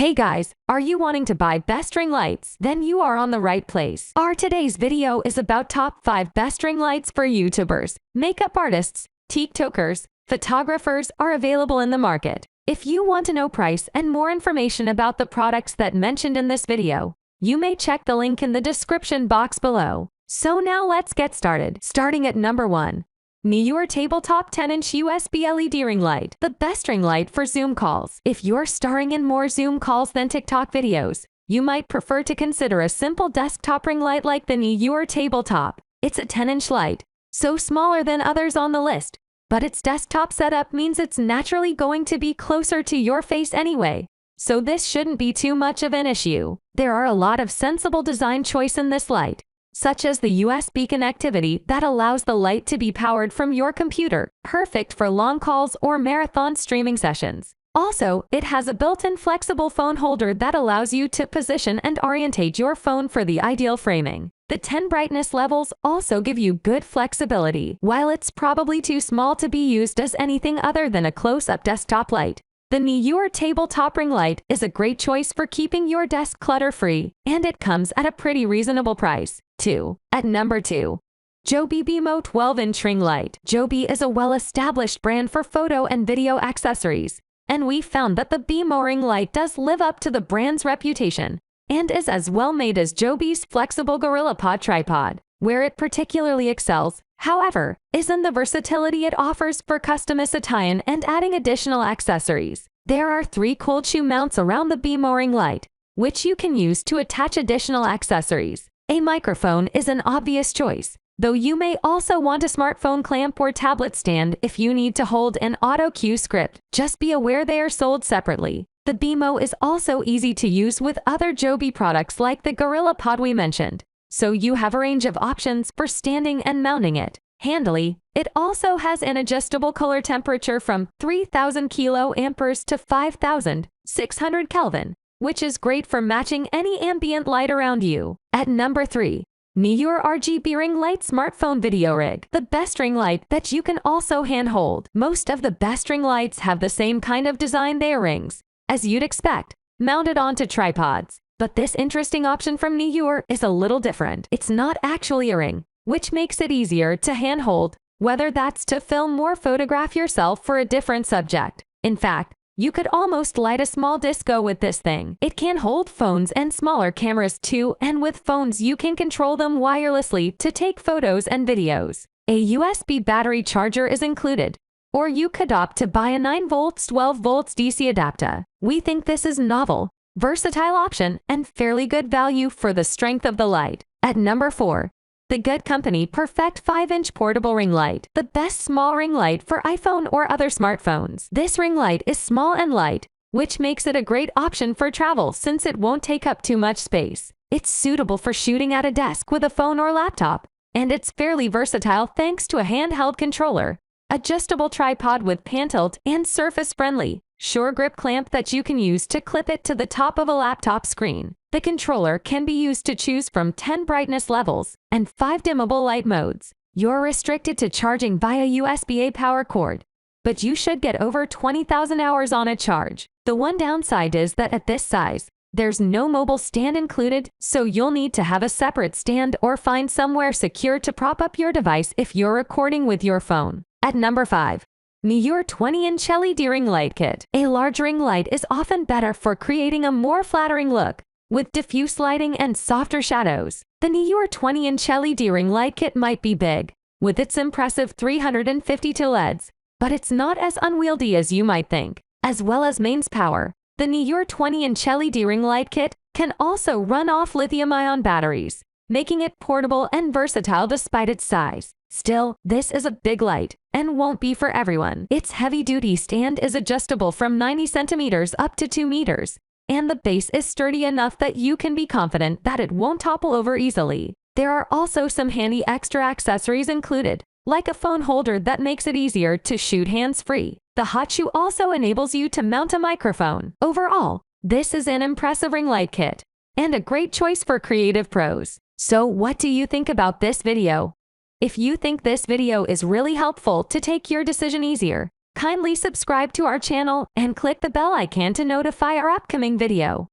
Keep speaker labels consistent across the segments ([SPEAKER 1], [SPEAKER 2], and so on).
[SPEAKER 1] Hey guys, are you wanting to buy best ring lights? Then you are on the right place. Our today's video is about top 5 best ring lights for YouTubers. Makeup artists, TikTokers, photographers are available in the market. If you want to know price and more information about the products that mentioned in this video, you may check the link in the description box below. So now let's get started. Starting at number 1. Neewer Tabletop 10-inch USB LED ring light, the best ring light for Zoom calls. If you're starring in more Zoom calls than TikTok videos, you might prefer to consider a simple desktop ring light like the Neewer Tabletop. It's a 10-inch light, so smaller than others on the list, but its desktop setup means it's naturally going to be closer to your face anyway, so this shouldn't be too much of an issue. There are a lot of sensible design choice in this light, such as the USB connectivity that allows the light to be powered from your computer, perfect for long calls or marathon streaming sessions. Also, it has a built-in flexible phone holder that allows you to position and orientate your phone for the ideal framing. The 10 brightness levels also give you good flexibility. While it's probably too small to be used as anything other than a close-up desktop light, the Neewer Tabletop ring light is a great choice for keeping your desk clutter-free, and it comes at a pretty reasonable price, too. At number 2. Joby BMO 12-inch ring light. Joby is a well-established brand for photo and video accessories, and we found that the BMO ring light does live up to the brand's reputation and is as well made as Joby's flexible GorillaPod tripod. Where it particularly excels, however, is in the versatility it offers for customization and adding additional accessories. There are 3 cold shoe mounts around the BMO ring light, which you can use to attach additional accessories. A microphone is an obvious choice, though you may also want a smartphone clamp or tablet stand if you need to hold an auto cue script. Just be aware they are sold separately. The BMO is also easy to use with other Joby products like the GorillaPod we mentioned, so you have a range of options for standing and mounting it handily. It also has an adjustable color temperature from 3000 kA to 5600 Kelvin, which is great for matching any ambient light around you. At number 3. Neewer RGB ring light smartphone video rig, the best ring light that you can also handhold. Most of the best ring lights have the same kind of design. They are rings, as you'd expect, mounted onto tripods. But this interesting option from Neewer is a little different. It's not actually a ring, which makes it easier to handhold, whether that's to film or photograph yourself for a different subject. In fact, you could almost light a small disco with this thing. It can hold phones and smaller cameras too, and with phones you can control them wirelessly to take photos and videos. A USB battery charger is included, or you could opt to buy a 9 volts 12 volts DC adapter. We think this is novel, versatile option and fairly good value for the strength of the light. At number 4. The Good Company Perfect 5-inch portable ring light, the best small ring light for iPhone or other smartphones. This ring light is small and light, which makes it a great option for travel since it won't take up too much space. It's suitable for shooting at a desk with a phone or laptop, and it's fairly versatile thanks to a handheld controller, adjustable tripod with pan tilt, and surface-friendly, sure grip clamp that you can use to clip it to the top of a laptop screen. The controller can be used to choose from 10 brightness levels and 5 dimmable light modes. You're restricted to charging via USB-A power cord, but you should get over 20,000 hours on a charge. The one downside is that at this size, there's no mobile stand included, so you'll need to have a separate stand or find somewhere secure to prop up your device if you're recording with your phone. At number 5. Neewer 20-inch LED ring light kit. A large ring light is often better for creating a more flattering look, with diffuse lighting and softer shadows. The Neewer 20-inch LED ring light kit might be big, with its impressive 352 LEDs, but it's not as unwieldy as you might think. As well as mains power, the Neewer 20-inch LED ring light kit can also run off lithium-ion batteries, making it portable and versatile despite its size. Still, this is a big light and won't be for everyone. Its heavy-duty stand is adjustable from 90 centimeters up to 2 meters, and the base is sturdy enough that you can be confident that it won't topple over easily. There are also some handy extra accessories included, like a phone holder that makes it easier to shoot hands-free. The hot shoe also enables you to mount a microphone. Overall, this is an impressive ring light kit and a great choice for creative pros. So what do you think about this video? If you think this video is really helpful to take your decision easier, Kindly subscribe to our channel and click the bell icon to notify our upcoming video.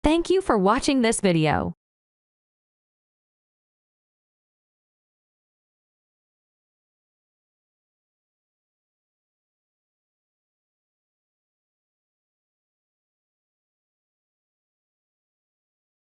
[SPEAKER 1] Thank you for watching this video.